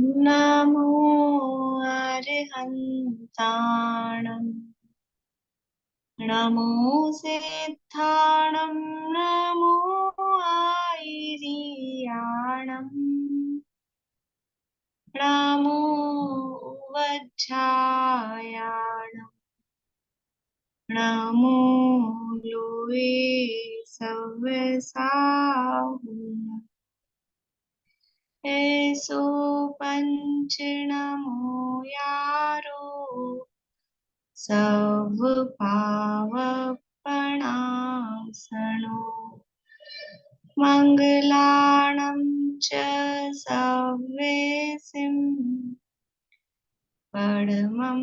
नमो अरिहन्ताणम् नमो सिद्धाणम् नमो आयिरियाणम् नमो वज्रायाणम् नमो लोये सव्यसाहुम् ऐसो पंच नमो यारो सब पावपणासनो मंगलाणं च सव्येसिं परमं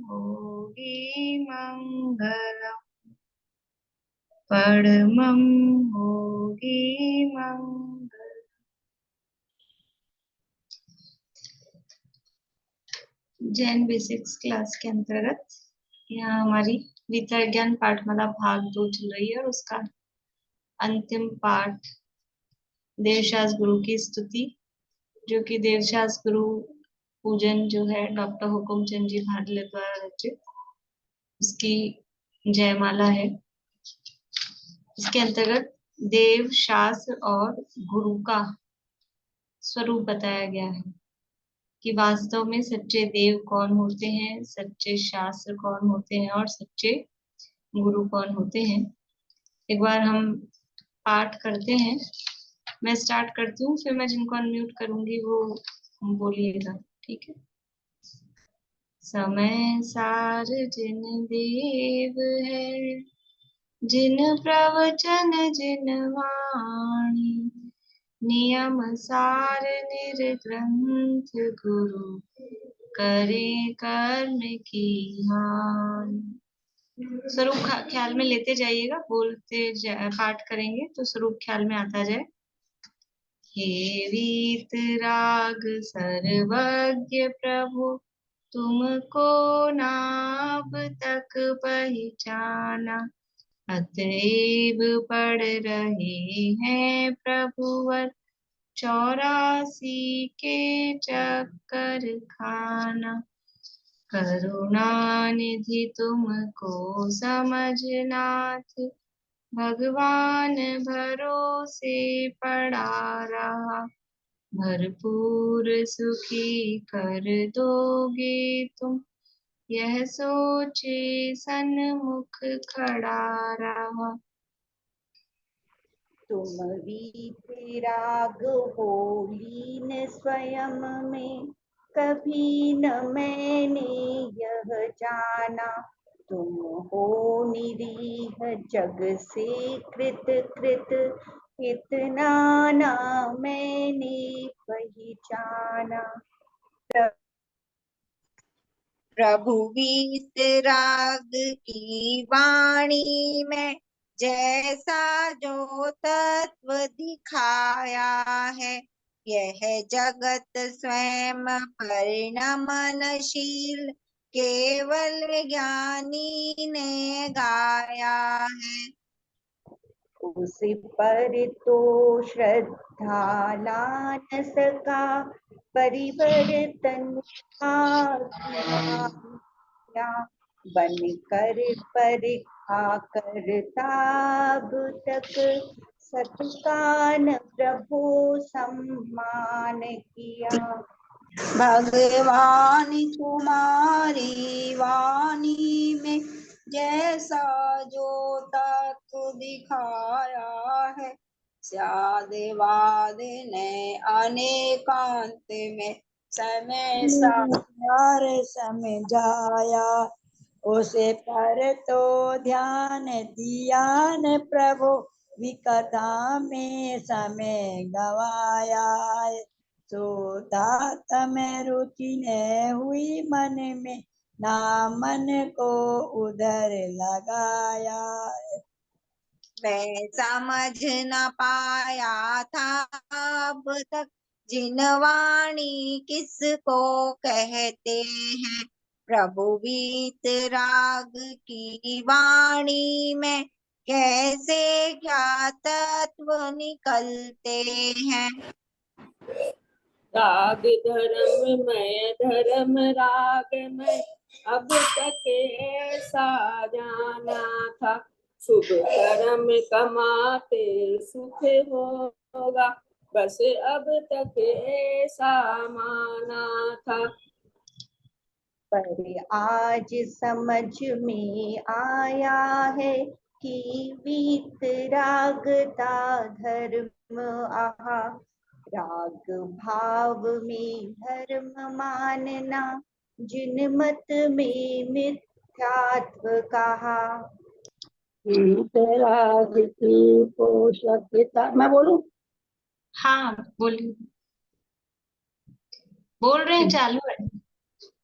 भोगी मंगलम् परमं भोगी मंगलम्। जैन बेसिक्स क्लास के अंतर्गत यहाँ हमारी गीता ज्ञान पाठमाला भाग 2 चल रही है और उसका अंतिम पाठ देवशास गुरु की स्तुति, जो कि देवशास गुरु पूजन जो है डॉक्टर हुकुमचंद जी भादले द्वारा रचित उसकी जयमाला है। इसके अंतर्गत देव शास्त्र और गुरु का स्वरूप बताया गया है कि वास्तव में सच्चे देव कौन होते हैं, सच्चे शास्त्र कौन होते हैं और सच्चे गुरु कौन होते हैं। एक बार हम पाठ करते हैं, मैं स्टार्ट करती हूँ, फिर मैं जिनको अनम्यूट करूंगी वो बोलिएगा, ठीक है। समय सार जिन देव है, जिन प्रवचन जिन वाणी, नियम सार निर्ग्रंथ गुरु, करे कर्म की हानि। स्वरूप ख्याल में लेते जाइएगा, बोलते पाठ करेंगे तो स्वरूप ख्याल में आता जाए। हे वीतराग सर्वज्ञ प्रभु, तुमको नाभ तक पहचाना, अतएव पढ़ रहे हैं प्रभुवर, 84 के चक्कर खाना। करुणा निधि तुमको समझनाथ, भगवान भरोसे पड़ा रहा, भरपूर सुखी कर दोगे तुम, यह सोचे सन्मुख खड़ा रहा। तुम वीतराग हो लीन स्वयं में, कभी न मैंने यह जाना, तुम हो निरीह जग से कृत कृत, इतना ना मैंने पहचाना। प्रभु वीतराग की वाणी में जैसा जो तत्व दिखाया है, यह जगत स्वयं परिणमनशील केवल ज्ञानी ने गाया है। उस पर तो श्रद्धा ला न सका, परिवर्तन किया, बन कर परीक्षा करता अब तक, सत्कान प्रभु सम्मान किया। भगवान तुम्हारी वाणी में जैसा जो तत्व दिखाया है, स्यादेवाद ने अनेकांत में समय सार समझाया, उसे पर तो ध्यान दिया न प्रभु, विकथा में समय गवाया। सोता में रुचि ने हुई मन में, ना मन को उधर लगाया। मैं समझ न पाया था अब तक, जिन वाणी किसको कहते हैं, प्रभु वीतराग की वाणी में कैसे क्या तत्व निकलते हैं। राग धर्ममय धर्म रागमय, अब तक ऐसा जाना था। शुभ कर्म कमाते सुख होगा, बस अब तक ऐसा माना था। पर आज समझ में आया है कि वीतरागता धर्म आहा, राग भाव में धर्म मानना, जिन मत में मिथ्यात्व कहा। वीतराग की पोषकता, मैं बोलूं? हाँ बोलिए, बोल रहे हैं, चालू है।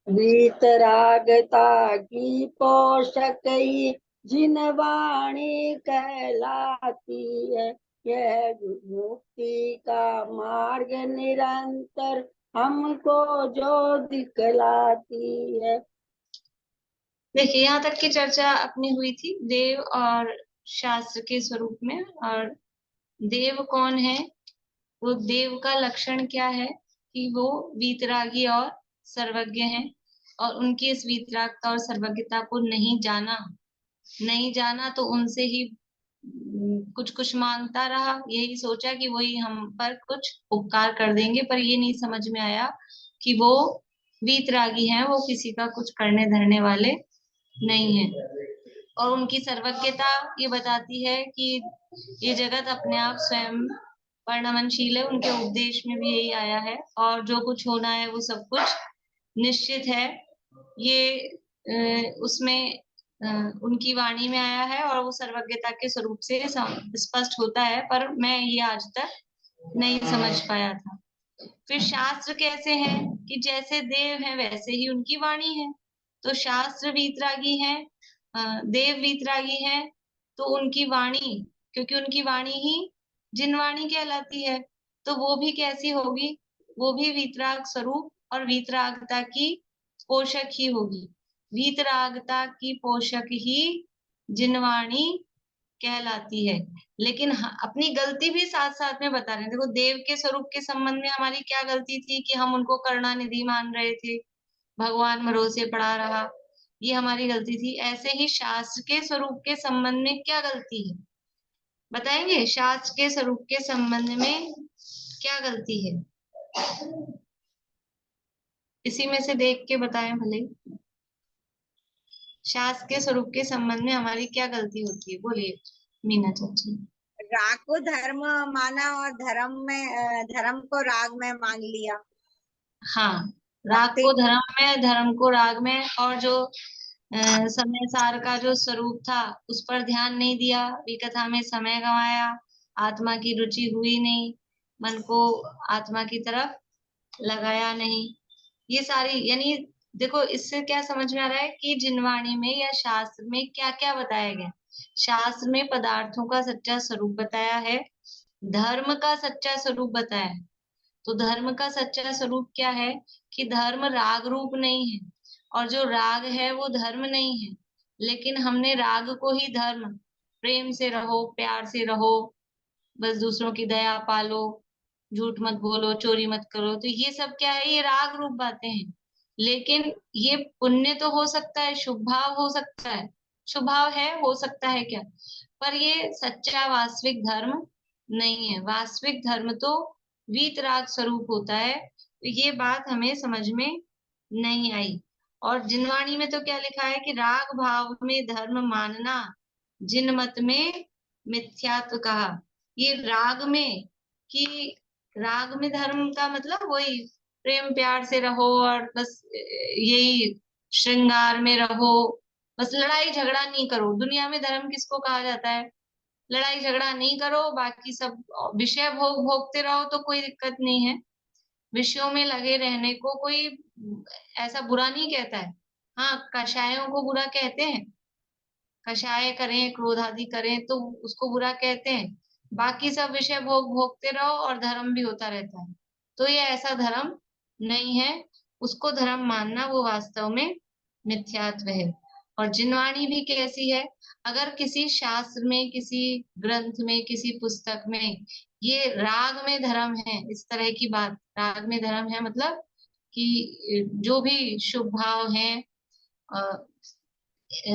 वीतरागता की पोषक ही जिन वाणी कहलाती है, यह मुक्ति का मार्ग निरंतर हमको जो दिखलाती है। देखिए, यहाँ तक की चर्चा अपनी हुई थी देव और शास्त्र के स्वरूप में। और देव कौन है, वो देव का लक्षण क्या है कि वो वीतरागी और सर्वज्ञ हैं, और उनकी इस वीतरागता और सर्वज्ञता को नहीं जाना तो उनसे ही कुछ कुछ मांगता रहा, यही सोचा कि वही हम पर कुछ उपकार कर देंगे, पर ये नहीं समझ में आया कि वो वीतरागी हैं, वो किसी का कुछ करने धरने वाले नहीं है। और उनकी सर्वज्ञता ये बताती है कि ये जगत अपने आप स्वयं परिणमनशील है, उनके उपदेश में भी यही आया है, और जो कुछ होना है वो सब कुछ निश्चित है, ये उसमें उनकी वाणी में आया है, और वो सर्वज्ञता के स्वरूप से स्पष्ट होता है, पर मैं ये आज तक नहीं समझ पाया था। फिर शास्त्र कैसे हैं कि जैसे देव हैं वैसे ही उनकी वाणी है, तो शास्त्र वीतरागी हैं, देव वीतरागी हैं, तो उनकी वाणी, क्योंकि उनकी वाणी ही जिनवाणी कहलाती है, तो वो भी कैसी होगी, वो भी वीतराग स्वरूप और वीतरागता की पोषक ही होगी। वीतरागता की पोषक ही जिनवाणी कहलाती है। लेकिन अपनी गलती भी साथ साथ में बता रहे हैं। देखो, देव के स्वरूप के संबंध में हमारी क्या गलती थी कि हम उनको करुणानिधि मान रहे थे, भगवान भरोसे पड़ा रहा, ये हमारी गलती थी। ऐसे ही शास्त्र के स्वरूप के संबंध में क्या गलती है, बताएंगे? शास्त्र के स्वरूप के संबंध में क्या गलती है, इसी में से देख के बताएं भले। शास्त्र के स्वरूप के संबंध में हमारी क्या गलती होती है, बोलिए मीना चाची। राग को धर्म माना और धर्म को राग में मान लिया। हाँ, राग को धर्म में, धर्म को राग में, और जो समय सार का जो स्वरूप था उस पर ध्यान नहीं दिया, विकथा में समय गंवाया, आत्मा की रुचि हुई नहीं, मन को आत्मा की तरफ लगाया नहीं, ये सारी, यानी देखो इससे क्या समझ में आ रहा है कि जिनवाणी में या शास्त्र में क्या क्या बताया गया। शास्त्र में पदार्थों का सच्चा स्वरूप बताया है, धर्म का सच्चा स्वरूप बताया है। तो धर्म का सच्चा स्वरूप क्या है कि धर्म राग रूप नहीं है, और जो राग है वो धर्म नहीं है, लेकिन हमने राग को ही धर्म, प्रेम से रहो, प्यार से रहो, बस दूसरों की दया पालो, झूठ मत बोलो, चोरी मत करो, तो ये सब क्या है, ये राग रूप बातें हैं। लेकिन ये पुण्य तो हो सकता है, शुभ भाव हो सकता है, शुभ भाव है, हो सकता है क्या, पर ये सच्चा वास्तविक धर्म नहीं है। वास्तविक धर्म तो वीतराग स्वरूप होता है, तो ये बात हमें समझ में नहीं आई। और जिनवाणी में तो क्या लिखा है कि राग भाव में धर्म मानना, जिन मत में मिथ्यात्व कहा। ये राग में, कि राग में धर्म का मतलब वही प्रेम प्यार से रहो, और बस यही श्रृंगार में रहो, बस लड़ाई झगड़ा नहीं करो। दुनिया में धर्म किसको कहा जाता है, लड़ाई झगड़ा नहीं करो, बाकी सब विषय भोगते रहो तो कोई दिक्कत नहीं है, विषयों में लगे रहने को कोई ऐसा बुरा नहीं कहता है। हाँ, कषायों को बुरा कहते हैं, कषाय करें, क्रोध आदि करें तो उसको बुरा कहते हैं, बाकी सब विषय भोगते रहो और धर्म भी होता रहता है, तो ये ऐसा धर्म नहीं है। उसको धर्म मानना वो वास्तव में मिथ्यात्व है। और जिनवाणी भी कैसी है? अगर किसी शास्त्र में, किसी ग्रंथ में, किसी पुस्तक में ये राग में धर्म है, इस तरह की बात, राग में धर्म है मतलब कि जो भी शुभ भाव है,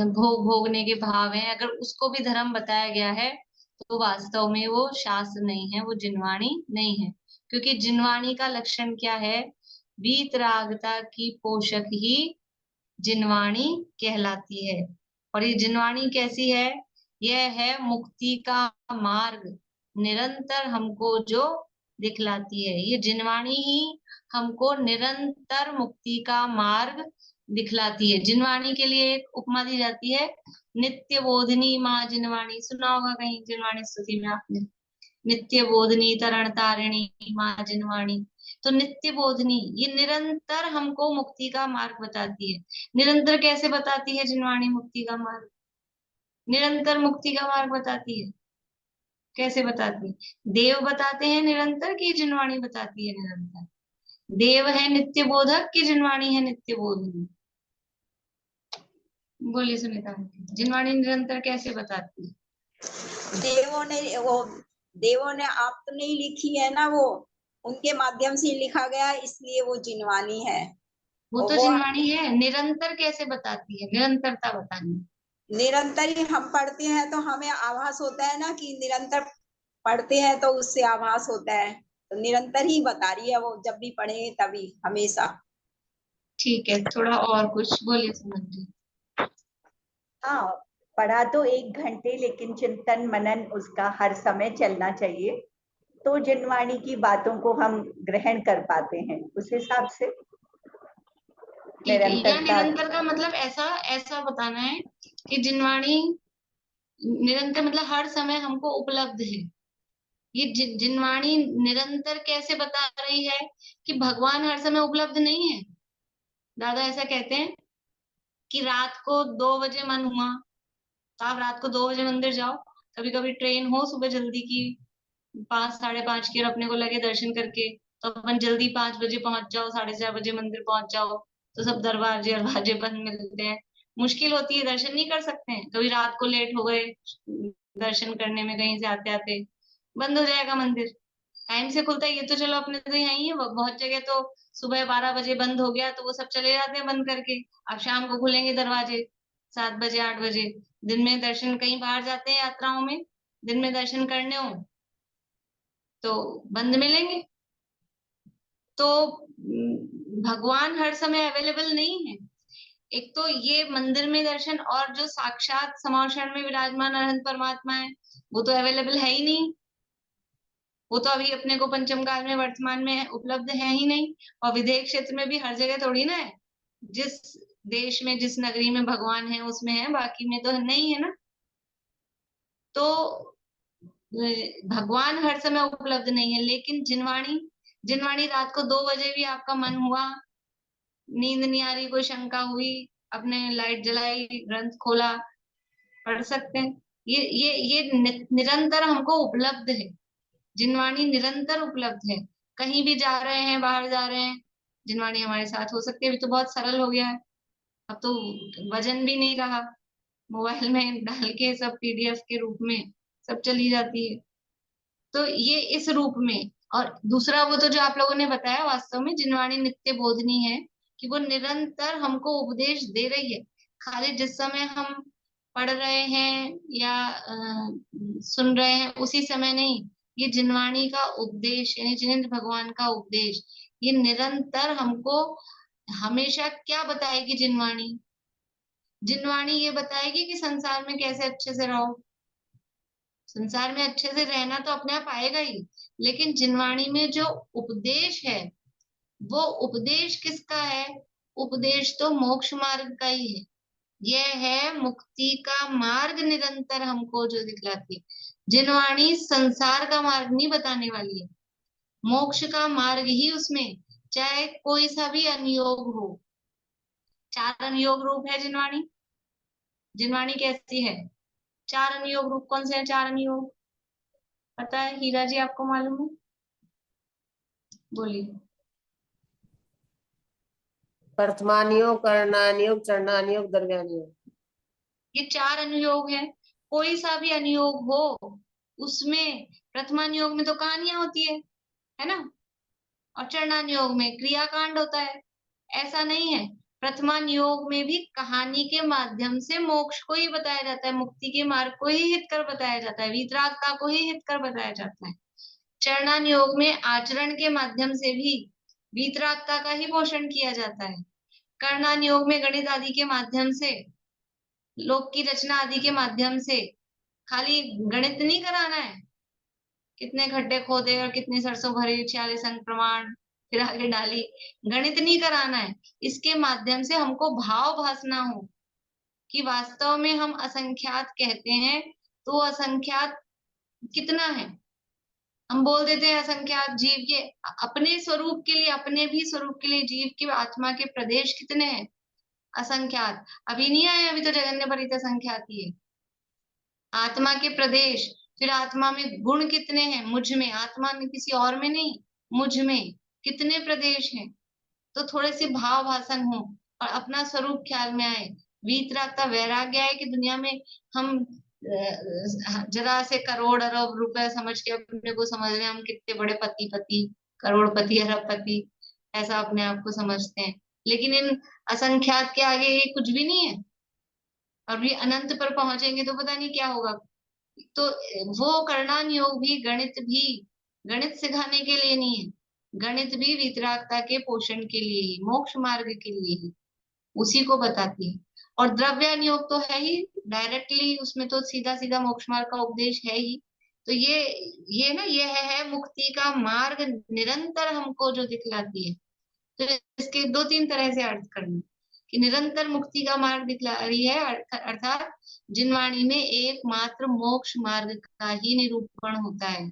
भोग भोगने के भाव हैं, अगर उसको भी धर्म बताया गया है तो वास्तव में वो शास्त्र नहीं है, वो जिनवाणी नहीं है। क्योंकि जिनवाणी का लक्षण क्या है? वीतरागता की पोषक ही जिनवाणी कहलाती है। और ये जिनवाणी कैसी है? यह है मुक्ति का मार्ग, निरंतर हमको जो दिखलाती है। ये जिनवाणी ही हमको निरंतर मुक्ति का मार्ग दिखलाती है। जिनवाणी के लिए एक उपमा दी जाती है, नित्य बोधनी माँ जिनवाणी। सुना होगा कहीं जिनवाणी स्तुति में आपने, नित्य बोधनी तरण तारिणी माँ जिनवाणी। तो नित्य बोधनी ये निरंतर हमको मुक्ति का मार्ग बताती है। निरंतर कैसे बताती है जिनवाणी मुक्ति का मार्ग? निरंतर मुक्ति का मार्ग बताती है। कैसे बताती है? देव बताते हैं निरंतर की जिनवाणी बताती है निरंतर? देव है नित्य बोधक की जिनवाणी है नित्य बोधनी? बोलिए सुनीता आंटी, जिनवाणी निरंतर कैसे बताती है? देवों ने आप तो नहीं लिखी है ना, वो उनके माध्यम से लिखा गया, इसलिए वो जिनवानी है। वो और तो वो जिनवाणी है, निरंतर कैसे बताती है? निरंतरता बतानी। निरंतर ही हम पढ़ते हैं तो हमें आभास होता है ना कि निरंतर पढ़ते हैं तो उससे आभास होता है, तो निरंतर ही बता रही है वो, जब भी पढ़ेंगे तभी हमेशा। ठीक है, थोड़ा और कुछ बोलिए सुमन जी। हाँ, पढ़ा तो 1 घंटे, लेकिन चिंतन मनन उसका हर समय चलना चाहिए, तो जिनवाणी की बातों को हम ग्रहण कर पाते हैं उस हिसाब से। ठीक है, या निरंतरता। निरंतर का मतलब ऐसा ऐसा बताना है कि जिनवाणी निरंतर मतलब हर समय हमको उपलब्ध है। ये जिनवाणी निरंतर कैसे बता रही है कि भगवान हर समय उपलब्ध नहीं है। दादा ऐसा कहते हैं कि रात को 2 बजे मन हुआ तो आप रात को 2 बजे मंदिर जाओ। कभी कभी ट्रेन हो सुबह जल्दी की, 5 साढ़े 5 की, और अपने को लगे दर्शन करके तो अपन जल्दी 5 बजे पहुंच जाओ, 4:30 बजे मंदिर पहुंच जाओ, तो सब दरवाजे दरवाजे बंद मिलते हैं, मुश्किल होती है, दर्शन नहीं कर सकते हैं। कभी रात को लेट हो गए दर्शन करने में, कहीं से आते आते बंद हो जाएगा मंदिर। टाइम से खुलता है ये तो चलो अपने तो यही है, बहुत जगह तो सुबह 12 बजे बंद हो गया तो वो सब चले जाते हैं बंद करके। अब शाम को खुलेंगे दरवाजे 7 बजे 8 बजे। दिन में दर्शन कहीं बाहर जाते हैं यात्राओं में, दिन में दर्शन करने हो तो बंद मिलेंगे। तो भगवान हर समय अवेलेबल नहीं है। एक तो ये मंदिर में दर्शन, और जो साक्षात समाक्षण में विराजमान अनंत परमात्मा है वो तो अवेलेबल है ही नहीं। वो तो अभी अपने को पंचम काल में वर्तमान में उपलब्ध है ही नहीं। और विदेह क्षेत्र में भी हर जगह थोड़ी ना है। जिस देश में जिस नगरी में भगवान है उसमें है, बाकी में तो नहीं है ना। तो भगवान हर समय उपलब्ध नहीं है। लेकिन जिनवाणी, जिनवाणी रात को 2 बजे भी आपका मन हुआ, नींद नहीं आ रही, कोई शंका हुई, अपने लाइट जलाई, ग्रंथ खोला, पढ़ सकते हैं। ये निरंतर हमको उपलब्ध है। जिनवाणी निरंतर उपलब्ध है। कहीं भी जा रहे हैं, बाहर जा रहे हैं, जिनवाणी हमारे साथ हो सकती है। अभी तो बहुत सरल हो गया है, अब तो वजन भी नहीं रहा, मोबाइल में डाल के सब पीडीएफ के रूप में सब चली जाती है। तो ये इस रूप में। और दूसरा वो तो जो आप लोगों ने बताया, वास्तव में जिनवाणी नित्य बोधनी है कि वो निरंतर हमको उपदेश दे रही है। खाली जिस समय हम पढ़ रहे हैं या सुन रहे हैं उसी समय नहीं। ये जिनवाणी का उपदेश यानी जिनेंद्र भगवान का उपदेश, ये निरंतर हमको हमेशा क्या बताएगी जिनवाणी? जिनवाणी ये बताएगी कि संसार में कैसे अच्छे से रहो। संसार में अच्छे से रहना तो अपने आप आएगा ही, लेकिन जिनवाणी में जो उपदेश है वो उपदेश किसका है? उपदेश तो मोक्ष मार्ग का ही है। यह है मुक्ति का मार्ग निरंतर हमको जो दिखलाती है। जिनवाणी संसार का मार्ग नहीं बताने वाली है, मोक्ष का मार्ग ही उसमें, चाहे कोई सा भी अनुयोग हो। 4 अनुयोग रूप है जिनवाणी। जिनवाणी कैसी है? 4 अनुयोग रूप कौन से हैं? 4 अनुयोग पता है हीरा जी, आपको मालूम है? बोलिए। वर्तमान योग, करणान योग, चरणान योग, दरम्यान योग। ये 4 अनुयोग है, कोई सा भी अनुयोग हो उसमें प्रथमानुयोग में तो कहानियां होती है ना, और चरणानुयोग में क्रियाकांड होता है। ऐसा नहीं है, प्रथमानुयोग में भी कहानी के माध्यम से मोक्ष को ही बताया जाता है, मुक्ति के मार्ग को ही हित कर बताया जाता है, वीतरागता को ही हित कर बताया जाता है। चरणानुयोग में आचरण के माध्यम से भी वीतरागता का ही पोषण किया जाता है। कर्णानुयोग में गणित आदि के माध्यम से, लोक की रचना आदि के माध्यम से, खाली गणित नहीं कराना है, कितने खड्डे खोदे और कितनी सरसों भरी, 46 अंक प्रमाण, फिर आगे डाली, गणित नहीं कराना है। इसके माध्यम से हमको भाव भासना हो कि वास्तव में हम असंख्यात कहते हैं तो असंख्यात कितना है। हम बोल देते हैं असंख्यात जीव के, अपने स्वरूप के लिए, अपने भी स्वरूप के लिए जीव की आत्मा के प्रदेश कितने हैं, असंख्यात। अभी नहीं आए, अभी तो जगन्य परित संख्यात ही है। आत्मा के प्रदेश, फिर आत्मा में गुण कितने हैं, मुझ में, आत्मा में, किसी और में नहीं, मुझ में कितने प्रदेश हैं। तो थोड़े से भाव भाषण हो और अपना स्वरूप ख्याल में आए। वीतरागता वैराग्य है कि दुनिया में हम जरा से करोड़ अरब रुपए समझ के अपने को समझ रहे हैं, हम कितने बड़े पति करोड़पति अरबपति, ऐसा अपने आप को समझते हैं। लेकिन इन असंख्यात के आगे ये कुछ भी नहीं है, और भी अनंत पर पहुंचेंगे तो पता नहीं क्या होगा। तो वो कर्णान योग भी, गणित सिखाने के लिए नहीं है, गणित भी वीतरागता के पोषण के लिए ही, मोक्ष मार्ग के लिए ही, उसी को बताती है। और द्रव्यान योग तो है ही डायरेक्टली, उसमें तो सीधा सीधा मोक्ष मार्ग का उपदेश है ही। तो ये ना, ये है मुक्ति का मार्ग निरंतर हमको जो दिखलाती है। तो इसके 2-3 तरह से अर्थ करना कि निरंतर मुक्ति का मार्ग दिखला रही है, अर्थात जिनवाणी में एकमात्र मोक्ष मार्ग का ही निरूपण होता है।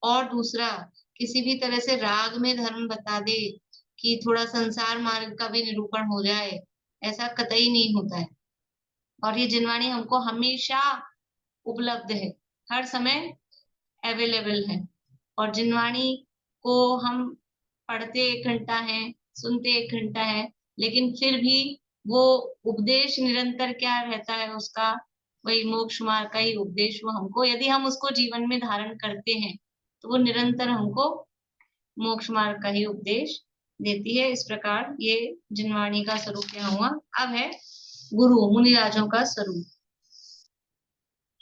और दूसरा, किसी भी तरह से राग में धर्म बता दे कि थोड़ा संसार मार्ग का भी निरूपण हो जाए, ऐसा कतई नहीं होता है। और ये जिनवाणी हमको हमेशा उपलब्ध है, हर समय अवेलेबल है। और जिनवाणी को हम पढ़ते 1 घंटा है, सुनते 1 घंटा है, लेकिन फिर भी वो उपदेश निरंतर क्या रहता है उसका, वही मोक्ष मार्ग का ही उपदेश वो हमको, यदि हम उसको जीवन में धारण करते हैं तो वो निरंतर हमको मोक्ष मार्ग का ही उपदेश देती है। इस प्रकार ये जिनवाणी का स्वरूप क्या हुआ। अब है गुरु मुनिराजों का स्वरूप।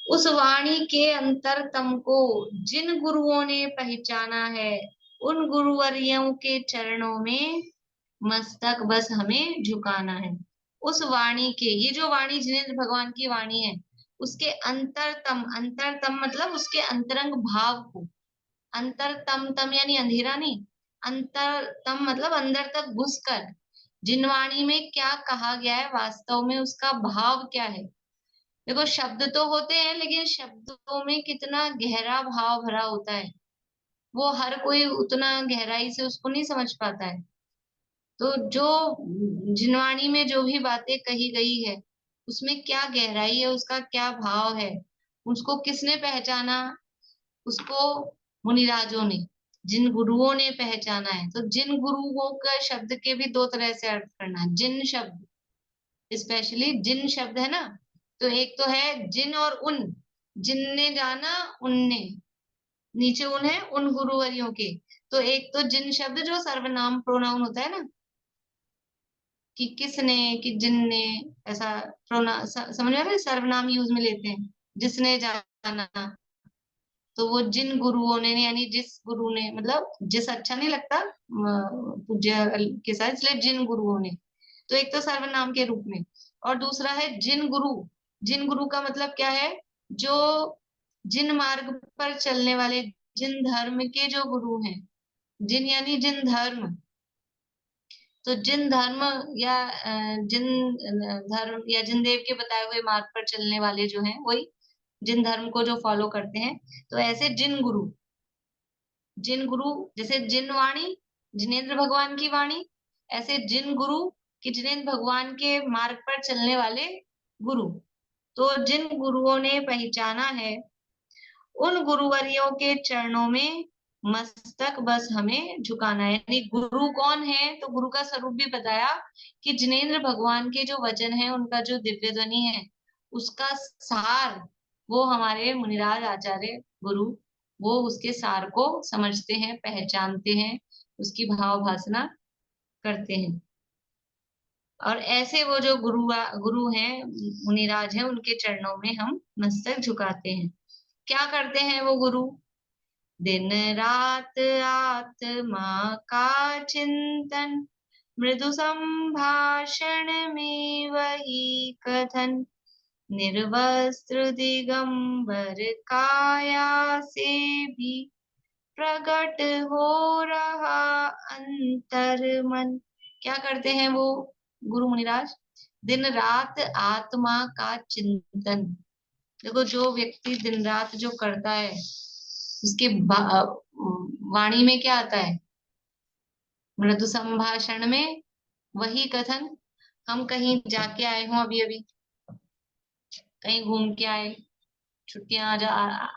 उस वाणी के अंतरतम को जिन गुरुओं ने पहचाना है, उन गुरुवर्यों के चरणों में मस्तक बस हमें झुकाना है। उस वाणी के, ये जो वाणी जिनेंद्र भगवान की वाणी है, उसके अंतरतम, अंतरतम मतलब उसके अंतरंग भाव को, अंतरतम, तम यानी अंधेरा नहीं, अंतरतम मतलब अंदर तक घुसकर जिनवाणी में क्या कहा गया है, वास्तव में उसका भाव क्या है। देखो, शब्द तो होते हैं, लेकिन शब्दों में कितना गहरा भाव भरा होता है, वो हर कोई उतना गहराई से उसको नहीं समझ पाता है। तो जो जिनवाणी में जो भी बातें कही गई है, उसमें क्या गहराई है, उसका क्या भाव है, उसको किसने पहचाना, उसको मुनिराजों ने, जिन गुरुओं ने पहचाना है। तो जिन गुरुओं का शब्द के भी 2 तरह से अर्थ करना है। जिन शब्द, स्पेशली जिन शब्द है ना, तो एक तो है जिन और उन, जिनने जाना उनने, नीचे उन है उन गुरुवरियों के। तो एक तो जिन शब्द जो सर्वनाम प्रोनाउन होता है ना, कि किसने, कि जिनने, ऐसा समझ में आ रहा है, सर्वनाम यूज में लेते हैं, जिसने जाना, तो वो जिन गुरुओं ने, यानी जिस गुरु ने, मतलब जिस अच्छा नहीं लगता पूज्य के साथ, इसलिए जिन गुरुओं ने। तो एक तो सर्वनाम के रूप में, और दूसरा है जिन गुरु। जिन गुरु का मतलब क्या है, जो जिन मार्ग पर चलने वाले, जिन धर्म के जो गुरु हैं, जिन यानी जिन धर्म। तो जिन धर्म या जिन धर्म या जिन देव के बताए हुए मार्ग पर चलने वाले जो हैं, वही जिन धर्म को जो फॉलो करते हैं। तो ऐसे जिन गुरु, जिन गुरु, जैसे जिन वाणी जिनेंद्र भगवान की वाणी, ऐसे जिन गुरु कि जिनेंद्र भगवान के मार्ग पर चलने वाले गुरु। तो जिन गुरुओं ने पहचाना है, उन गुरुवरियों के चरणों में मस्तक बस हमें झुकाना है। यानी गुरु कौन है, तो गुरु का स्वरूप भी बताया कि जिनेंद्र भगवान के जो वचन है, उनका जो दिव्य ध्वनि है, उसका सार वो हमारे मुनिराज आचार्य गुरु वो उसके सार को समझते हैं, पहचानते हैं, उसकी भाव भासना करते हैं। और ऐसे वो जो गुरु हैं, मुनिराज हैं, उनके चरणों में हम मस्तक झुकाते हैं। क्या करते हैं वो गुरु? दिन रात आत्मा का चिंतन, मृदु संभाषण में वही कथन, निर्वस्त्र दिगंबर काया से भी प्रकट हो रहा अंतर मन। क्या करते हैं वो गुरु मुनिराज? दिन रात आत्मा का चिंतन। देखो, जो व्यक्ति दिन रात जो करता है उसके वाणी में क्या आता है? मृदु संभाषण में वही कथन। हम कहीं जाके आए हों, अभी अभी कहीं घूम के आए, छुट्टियां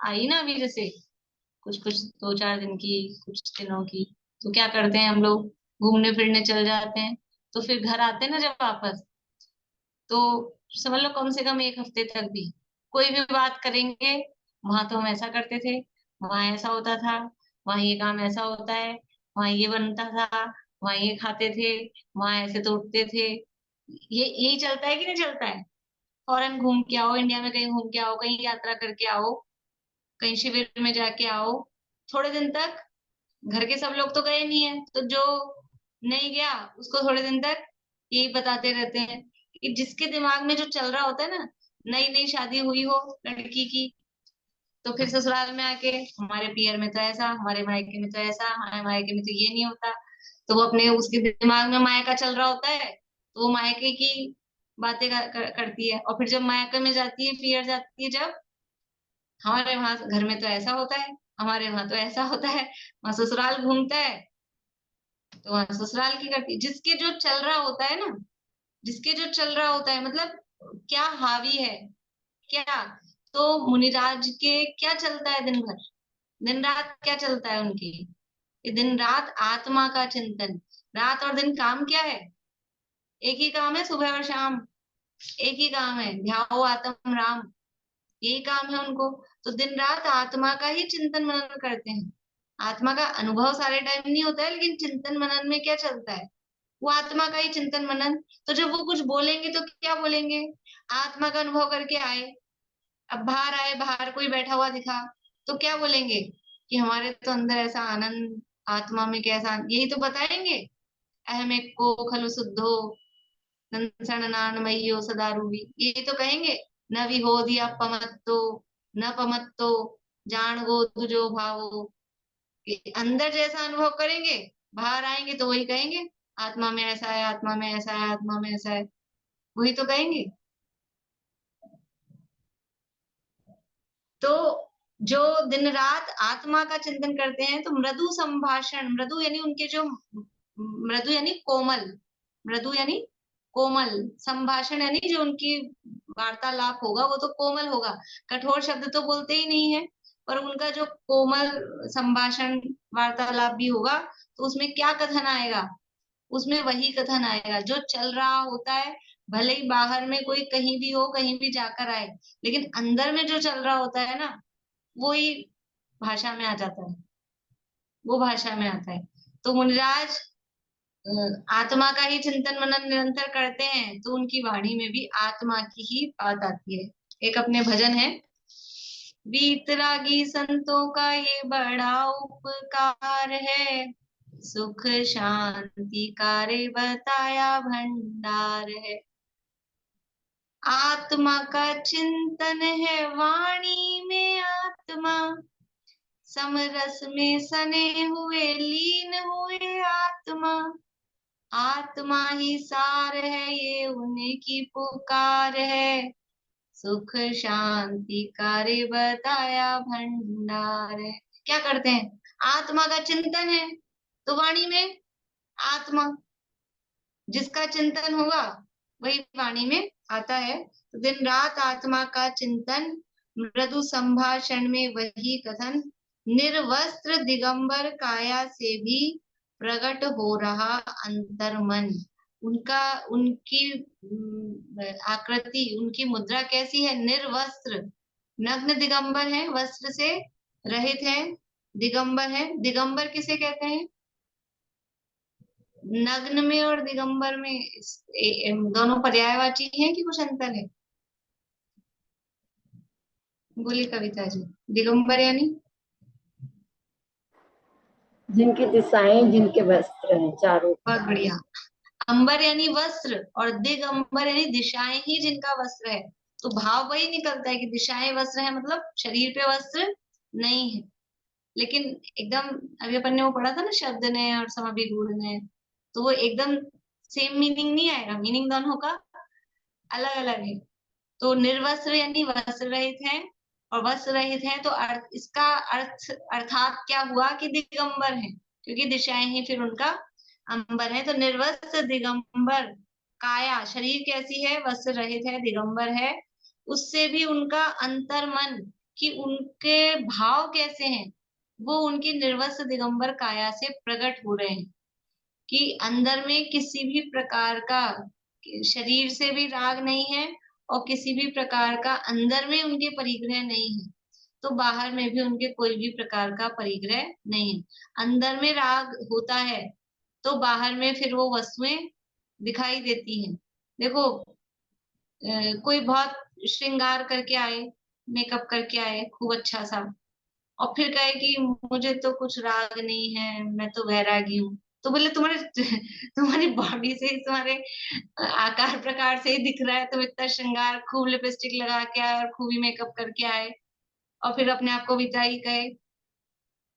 आई ना अभी, जैसे कुछ कुछ 2-4 दिन की, कुछ दिनों की, तो क्या करते हैं हम लोग? घूमने फिरने चल जाते हैं। तो फिर घर आते हैं ना जब वापस, तो समझ लो कम से कम 1 हफ्ते तक भी कोई भी बात करेंगे, वहां तो हम ऐसा करते थे, वहां ऐसा होता था, वहां ये काम ऐसा होता है, वहां ये बनता था, वहां ये खाते थे, वहां ऐसे तोड़ते थे। ये यही चलता है कि नहीं चलता है? फॉरेन घूम के आओ, इंडिया में कहीं घूम के आओ, कहीं यात्रा करके आओ, कहीं शिविर में जाके आओ, थोड़े दिन तक घर के सब लोग तो गए नहीं है, तो जो नहीं गया उसको थोड़े दिन तक यही बताते रहते हैं कि जिसके दिमाग में जो चल रहा होता है ना, नई नई शादी हुई हो लड़की की, तो फिर ससुराल में आके हमारे पियर में तो ऐसा, हमारे मायके में तो ऐसा, हमारे मायके में तो ये नहीं होता, तो वो अपने उसके दिमाग में मायका चल रहा होता है, तो वो मायके की बातें करती है। और फिर जब मायके में जाती है, पियर जाती है, जब हमारे वहां घर में तो ऐसा होता है, हमारे वहां तो ऐसा होता है, वहां ससुराल घूमता है तो वहां ससुराल की करती है। जिसके जो चल रहा होता है ना, जिसके जो चल रहा होता है, मतलब क्या हावी है क्या, तो मुनिराज के क्या चलता है दिन भर, दिन रात क्या चलता है उनकी? ये दिन रात आत्मा का चिंतन। रात और दिन काम क्या है? एक ही काम है, सुबह और शाम एक ही काम है, ध्याओ आत्म राम, यही काम है उनको। तो दिन रात आत्मा का ही चिंतन मनन करते हैं। आत्मा का अनुभव सारे टाइम नहीं होता है, लेकिन चिंतन मनन में क्या चलता है? वो आत्मा का ही चिंतन मनन। तो जब वो कुछ बोलेंगे तो क्या बोलेंगे? आत्मा का अनुभव करके आए, अब बाहर आए, बाहर कोई बैठा हुआ दिखा, तो क्या बोलेंगे कि हमारे तो अंदर ऐसा आनंद, आत्मा में कैसा, यही तो बताएंगे। अहम एक को खलु शुद्धो नंसणनानमय्यो सदा रूबी, ये तो कहेंगे। न विहोदिया पमत्तो, न पमत्तो, जान गो तुझो भावो। ये अंदर जैसा अनुभव करेंगे, बाहर आएंगे तो वही कहेंगे, आत्मा में ऐसा है, आत्मा में ऐसा है, आत्मा में ऐसा है, वही तो कहेंगे। तो जो दिन रात आत्मा का चिंतन करते हैं, तो मृदु संभाषण, मृदु यानी उनके जो, मृदु यानी कोमल, मृदु यानी कोमल, संभाषण यानी जो उनकी वार्तालाप होगा वो तो कोमल होगा, कठोर शब्द तो बोलते ही नहीं है, पर उनका जो कोमल संभाषण वार्तालाप भी होगा, तो उसमें क्या कथन आएगा? उसमें वही कथन आएगा जो चल रहा होता है। भले ही बाहर में कोई कहीं भी हो, कहीं भी जाकर आए, लेकिन अंदर में जो चल रहा होता है ना, वो ही भाषा में आ जाता है, वो भाषा में आता है। तो मुनिराज आत्मा का ही चिंतन मनन निरंतर करते हैं, तो उनकी वाणी में भी आत्मा की ही बात आती है। एक अपने भजन है, वीतरागी संतों का ये बड़ा उपकार है, सुख शांति कार्य बताया भंडार है। आत्मा का चिंतन है वाणी में आत्मा, समरस में सने हुए लीन हुए आत्मा, आत्मा ही सार है ये उनकी पुकार है, सुख शांति कार्य बताया भंडार है। क्या करते हैं? आत्मा का चिंतन है, तो वाणी में आत्मा, जिसका चिंतन होगा वही वाणी में आता है। तो दिन रात आत्मा का चिंतन, मृदु संभाषण में वही कथन, निर्वस्त्र दिगंबर काया से भी प्रकट हो रहा अंतर्मन। उनका उनकी आकृति, उनकी मुद्रा कैसी है? निर्वस्त्र, नग्न दिगंबर है, वस्त्र से रहित है, दिगंबर है। दिगंबर किसे कहते हैं? नग्न में और दिगंबर में दोनों पर्यायवाची हैं कि कुछ अंतर है? बोली कविता जी। दिगंबर यानी जिनकी दिशाएं, जिनके वस्त्र हैं चारों। बहुत बढ़िया। अंबर यानी वस्त्र और दिगंबर यानी दिशाएं ही जिनका वस्त्र है। तो भाव वही निकलता है कि दिशाएं वस्त्र है, मतलब शरीर पे वस्त्र नहीं है। लेकिन एकदम अभी अपन ने वो पढ़ा था ना, शब्द ने और समाभिगुण ने, तो वो एकदम सेम मीनिंग नहीं आएगा, मीनिंग दोनों का अलग अलग है। तो निर्वस्त्र यानी वस्त्र रहित है, और वस्त्र रहित है तो इसका अर्थात क्या हुआ कि दिगंबर है, क्योंकि दिशाएं ही फिर उनका अंबर है। तो निर्वस्त्र दिगंबर काया, शरीर कैसी है? वस्त्र रहित है, दिगंबर है। उससे भी उनका अंतर मन, कि उनके भाव कैसे हैं, वो उनकी निर्वस्त्र दिगंबर काया से प्रकट हो रहे हैं। कि अंदर में किसी भी प्रकार का, शरीर से भी राग नहीं है, और किसी भी प्रकार का अंदर में उनके परिग्रह नहीं है, तो बाहर में भी उनके कोई भी प्रकार का परिग्रह नहीं है। अंदर में राग होता है तो बाहर में फिर वो वस्तुएं दिखाई देती हैं। देखो, कोई बहुत श्रृंगार करके आए, मेकअप करके आए खूब अच्छा सा, और फिर कहे कि मुझे तो कुछ राग नहीं है, मैं तो वैरागी हूँ। तो बोले तुम्हारे तुम्हारी बॉडी से ही, तुम्हारे आकार प्रकार से ही दिख रहा है, तुम इतना श्रृंगार, खूब लिपस्टिक लगा के आए और खूब ही मेकअप करके आए, और फिर अपने आप को विताई कहे।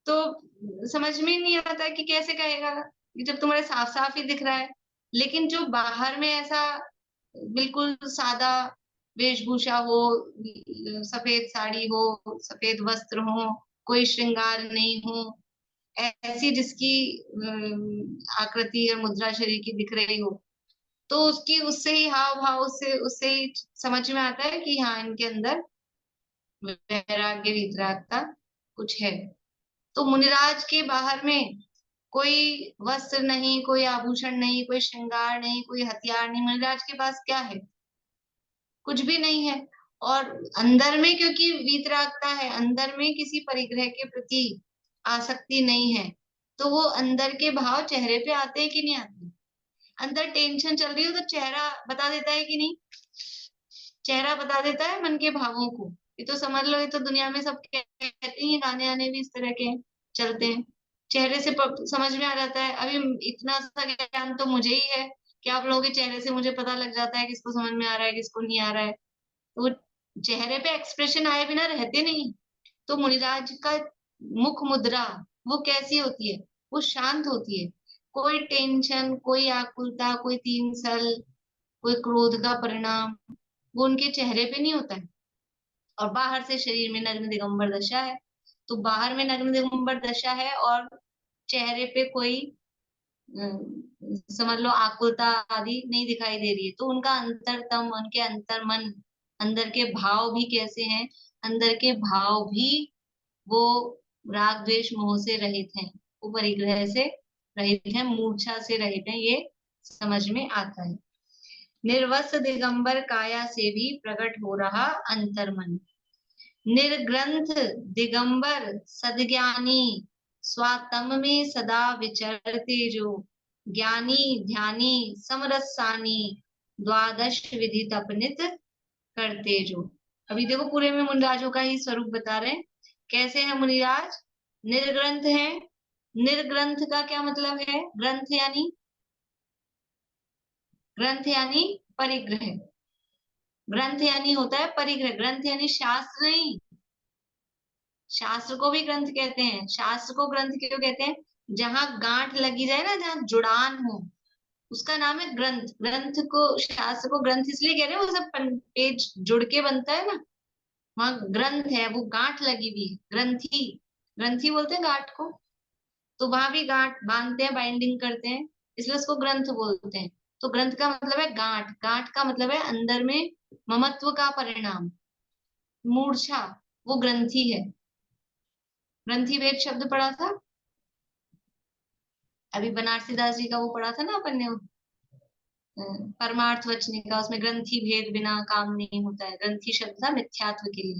तो समझ में नहीं आता है कि कैसे कहेगा, कि जब तुम्हारे साफ साफ ही दिख रहा है। लेकिन जो बाहर में ऐसा बिल्कुल सादा वेशभूषा हो, सफेद साड़ी हो, सफेद वस्त्र हो, कोई श्रृंगार नहीं हो, ऐसी जिसकी आकृति और मुद्रा शरीर की दिख रही हो, तो उसकी, उससे ही हाव भाव, उससे उससे ही समझ में आता है कि हाँ, इनके अंदर वैराग्य वितरागता कुछ है। तो मुनिराज के बाहर में कोई वस्त्र नहीं, कोई आभूषण नहीं, कोई श्रृंगार नहीं, कोई हथियार नहीं। मुनिराज के पास क्या है? कुछ भी नहीं है। और अंदर में क्योंकि वीतरागता है, अंदर में किसी परिग्रह के प्रति आसक्ति नहीं है, तो वो अंदर के भाव चेहरे पे आते हैं कि नहीं आते? अंदर टेंशन चल रही हो तो चेहरा बता देता है कि नहीं? चेहरा बता देता है मन के भावों को। ये तो समझ लो, ये तो दुनिया में सब कहते हैं, गाने आने भी इस तरह के चलते हैं, चेहरे से समझ में आ जाता है। अभी इतना सा ज्ञान तो मुझे ही है कि आप लोगों के चेहरे से मुझे पता लग जाता है किसको समझ में आ रहा है, किसको नहीं आ रहा है। तो वो चेहरे पे एक्सप्रेशन आए बिना रहते नहीं। तो मुनिराज का मुख मुद्रा वो कैसी होती है? वो शांत होती है। कोई टेंशन, कोई आकुलता, कोई तीन सल, कोई क्रोध का परिणाम वो उनके चेहरे पे नहीं होता है। और बाहर से शरीर में नग्न दिगंबर दशा है, तो बाहर में नग्न दिगंबर दशा है और चेहरे पे कोई समझ लो आकुलता आदि नहीं दिखाई दे रही है, तो उनका अंतरतम, उनके अंतर मन, अंदर के भाव भी कैसे हैं? अंदर के भाव भी वो राग द्वेष मोह से रहित हैं, वो परिग्रह से रहित हैं, मूर्छा से रहित हैं, ये समझ में आता है। निर्वस्त्र दिगंबर काया से भी प्रकट हो रहा अंतर्मन। निर्ग्रंथ दिगंबर सदज्ञानी, स्वात्म में सदा विचरते जो, ज्ञानी ध्यानी समरसानी, द्वादश विधि तपनित करते जो। अभी देखो, पूरे में मुनिराजों का ही स्वरूप बता रहे हैं। कैसे है मुनिराज? निर्ग्रंथ है। निर्ग्रंथ का क्या मतलब है? ग्रंथ यानी परिग्रह। ग्रंथ यानी होता है परिग्रह, ग्रंथ यानी शास्त्र नहीं। शास्त्र को भी ग्रंथ कहते हैं। शास्त्र को ग्रंथ क्यों कहते हैं? जहां गांठ लगी जाए ना, जहां जुड़ान हो, उसका नाम है ग्रंथ। ग्रंथ को, शास्त्र को ग्रंथ इसलिए कह रहे हैं, वो सब पेज जुड़ के बनता है ना, वहां ग्रंथ है, वो गांठ लगी हुई है, ग्रंथी। ग्रंथी बोलते हैं गांठ को। तो वहां भी गांठ बांधते हैं, बाइंडिंग करते हैं, इसलिए उसको ग्रंथ बोलते हैं। तो ग्रंथ का मतलब है गांठ। गांठ का मतलब है अंदर में ममत्व का परिणाम, मूर्छा, वो ग्रंथी है। ग्रंथी वेद शब्द पढ़ा था अभी, बनारसी दास जी का वो पढ़ा था ना अपन ने, परमार्थ वचनिका, उसमें ग्रंथि भेद बिना काम नहीं होता है, ग्रंथि शब्द था मिथ्यात्व के लिए।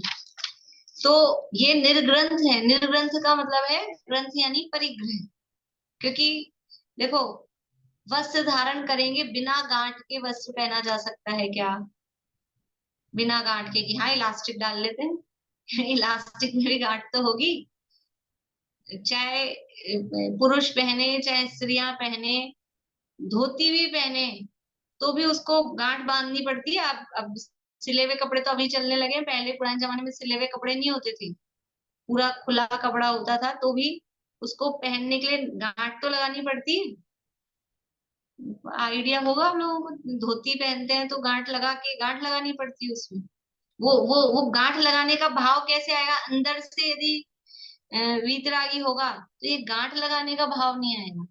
तो ये निर्ग्रंथ है। निर्ग्रंथ का मतलब है ग्रंथ यानी परिग्रह। क्योंकि देखो, वस्त्र धारण करेंगे, बिना गांठ के वस्त्र पहना जा सकता है क्या? बिना गांठ के, कि हाँ इलास्टिक डाल लेते हैं इलास्टिक में भी गांठ तो होगी। चाहे पुरुष पहने चाहे स्त्रियां पहने, धोती भी पहने, तो भी उसको गांठ बांधनी पड़ती है। अब सिले हुए कपड़े तो अभी चलने लगे, पहले पुराने जमाने में सिले हुए कपड़े नहीं होते थे, पूरा खुला कपड़ा होता था, तो भी उसको पहनने के लिए गांठ तो लगानी पड़ती है। आइडिया होगा आप लोगों को, धोती पहनते हैं तो गांठ लगानी पड़ती है उसमें। वो गांठ लगाने का भाव कैसे आएगा? अंदर से यदि वीतरागी होगा तो ये गांठ लगाने का भाव नहीं आएगा।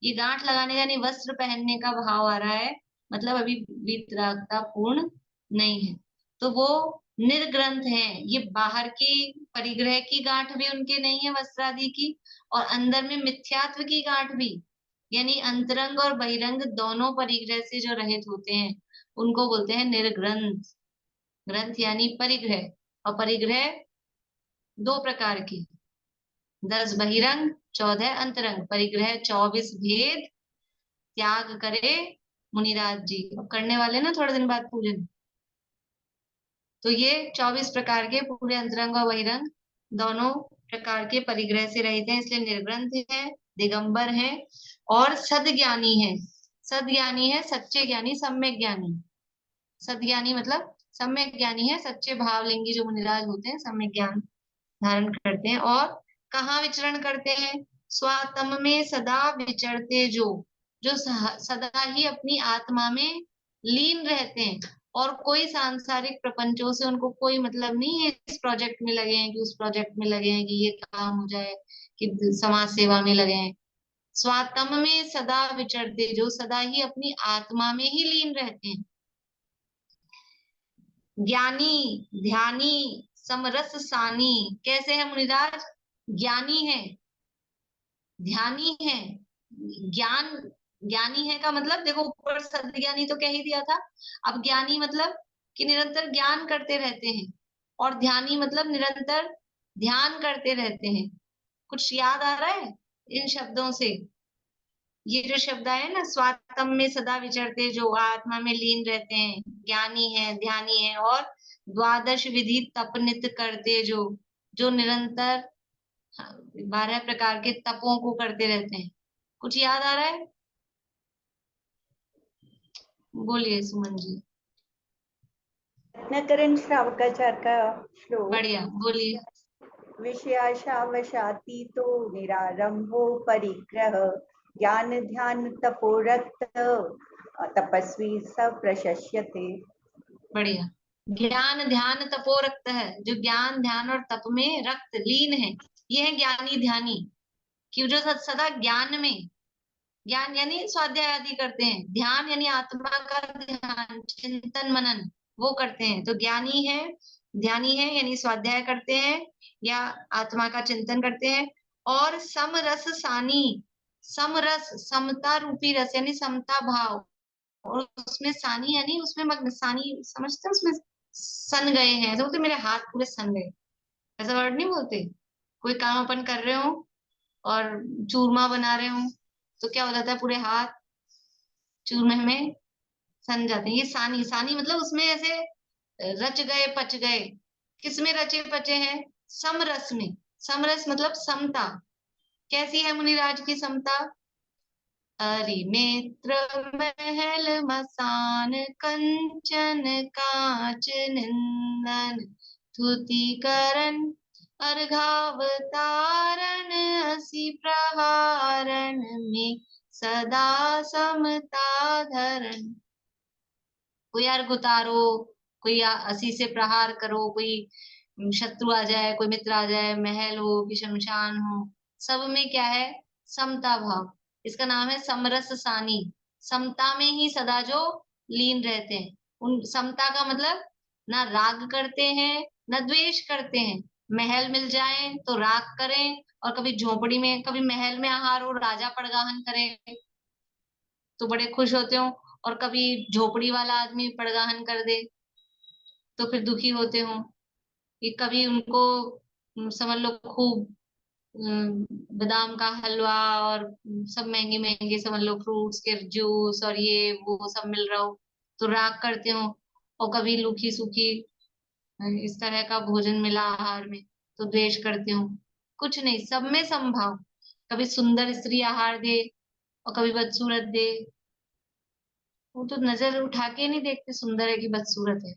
ये गांठ लगाने का नहीं, वस्त्र पहनने का भाव आ रहा है, मतलब अभी वीतरागता पूर्ण नहीं है। तो वो निर्ग्रंथ है। ये बाहर की परिग्रह की गांठ भी उनके नहीं है, वस्त्र आदि की, और अंदर में मिथ्यात्व की गांठ भी, यानी अंतरंग और बहिरंग दोनों परिग्रह से जो रहित होते हैं उनको बोलते हैं निर्ग्रंथ। ग्रंथ यानी परिग्रह, और परिग्रह दो प्रकार की, 10 बहिरंग 14 अंतरंग। परिग्रह 24 भेद त्याग करे मुनिराज जी। अब करने वाले ना थोड़े दिन बाद पूजन। तो ये 24 प्रकार के पूरे अंतरंग और बहिरंग दोनों प्रकार के परिग्रह से रहित हैं, इसलिए निर्ग्रंथ है, दिगंबर है और सदज्ञानी है। सदज्ञानी है सच्चे ज्ञानी, सम्यक ज्ञानी। सदज्ञानी मतलब सम्यक ज्ञानी है, सच्चे भावलिंगी जो मुनिराज होते हैं सम्यक ज्ञान धारण करते हैं। और कहाँ विचरण करते हैं? स्वात्म में सदा विचरते जो सदा ही अपनी आत्मा में लीन रहते हैं, और कोई सांसारिक प्रपंचों से उनको कोई मतलब नहीं है। इस प्रोजेक्ट में लगे हैं कि उस प्रोजेक्ट में लगे हैं, कि ये काम हो जाए, कि समाज सेवा में लगे हैं। स्वात्म में सदा विचरते, जो सदा ही अपनी आत्मा में ही लीन रहते हैं। ज्ञानी ध्यानी समरस सानी। कैसे है मुनिराज? ज्ञानी है, ध्यानी है। ज्ञान, ज्ञानी है का मतलब देखो, ऊपर सदज्ञानी तो कह ही दिया था। अब ज्ञानी मतलब कि निरंतर ज्ञान करते रहते हैं, और ध्यानी मतलब निरंतर ध्यान करते रहते हैं। कुछ याद आ रहा है इन शब्दों से? ये जो शब्द आए ना, स्वात्म में सदा विचरते, जो आत्मा में लीन रहते हैं, ज्ञानी है ध्यानी है, और द्वादश विधि तपनित करते, जो निरंतर 12 प्रकार के तपों को करते रहते हैं। कुछ याद आ रहा है? बोलिए सुमन जी। रत्नाकरण श्रावकाचार्य का श्लोक। बढ़िया, बोलिए। विषयाशावशाती तो निरारंभो परिग्रह, ज्ञान ध्यान तपोरक्त तपस्वी स प्रशस्यते। बढ़िया। ज्ञान ध्यान तपोरक्त है, जो ज्ञान ध्यान और तप में रक्त लीन है, ये है ज्ञानी ध्यानी। कि जो सदा ज्ञान में, ज्ञान यानी स्वाध्याय आदि करते हैं, ध्यान यानी आत्मा का ध्यान, चिंतन मनन वो करते हैं। तो ज्ञानी है ध्यानी है, यानी स्वाध्याय करते हैं या आत्मा का चिंतन करते हैं। और समरस सानी, समरस समता रूपी रस, यानी समता भाव, और उसमें सानी यानी उसमें मग्न। सानी समझते हैं? उसमें सन गए हैं, ऐसा बोलते मेरे हाथ पूरे सन गए, ऐसा वर्ड नहीं बोलते। कोई काम अपन कर रहे हो और चूरमा बना रहे हो तो क्या हो जाता है, पूरे हाथ चूरमे में सन जाते हैं। ये सानी, सानी मतलब उसमें ऐसे रच गए पच गए। किसमें रचे पचे हैं? समरस में। समरस मतलब समता। कैसी है मुनिराज की समता? अरिनेत्र महल मसान, कंचन कांच निंदन, तुतिकरण अर्घावतारण, असी प्रहारण में सदा समता धरण। कोई अर्घ उतारो, कोई असी से प्रहार करो, कोई शत्रु आ जाए, कोई मित्र आ जाए, महल हो कि शमशान हो, सब में क्या है? समता भाव। इसका नाम है समरस सानी। समता में ही सदा जो लीन रहते हैं, उन समता का मतलब ना राग करते हैं ना द्वेष करते हैं। महल मिल जाए तो राग करें, और कभी झोपड़ी में, कभी महल में आहार हो, राजा पड़गाहन करे तो बड़े खुश होते हो, और कभी झोपड़ी वाला आदमी पड़गाहन कर दे तो फिर दुखी होते हो। कि कभी उनको समझ लो खूब अम, बादाम का हलवा और सब महंगे महंगे समझ लो फ्रूट्स के जूस और ये वो सब मिल रहा हो तो राग करते हो। और कभी रूखी सूखी इस तरह का भोजन मिला आहार में तो द्वेष करते हो। कुछ नहीं, सब में समभाव। कभी सुंदर स्त्री आहार दे और कभी बदसूरत दे, वो तो नजर उठा के नहीं देखते सुंदर है कि बदसूरत है,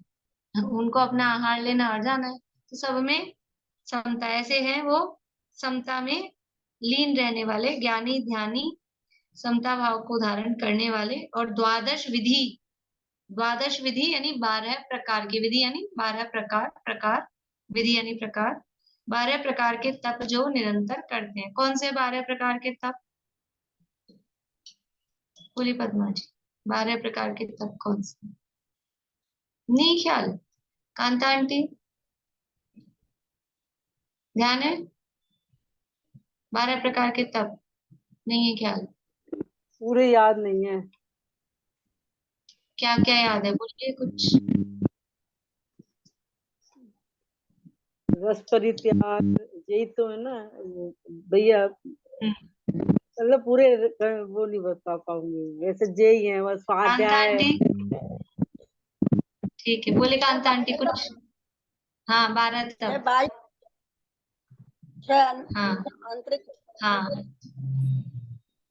उनको अपना आहार लेना और जाना है। तो सब में समता ऐसे है वो, समता में लीन रहने वाले ज्ञानी ध्यानी, समता भाव को धारण करने वाले। और द्वादश विधि, द्वादश विधि यानी 12 प्रकार की विधि, यानी 12 प्रकार, प्रकार विधि यानी प्रकार। 12 प्रकार के तप जो निरंतर करते हैं। कौन से 12 प्रकार के तप? बोली पद्मा जी, 12 प्रकार के तप कौन से? नहीं ख्याल? कांता आंटी ध्यान है? 12 प्रकार के तप नहीं है ख्याल? पूरे याद नहीं है। क्या क्या याद है, बोलिए कुछ। रस परित्याग, यही तो है ना भैया। मतलब पूरे वो नहीं बता पाऊंगी, वैसे यही है बस। कांता स्वाध्याय। आंटी ठीक है, बोले कांता आंटी कुछ। हाँ 12 तप। हाँ आंतरिक हाँ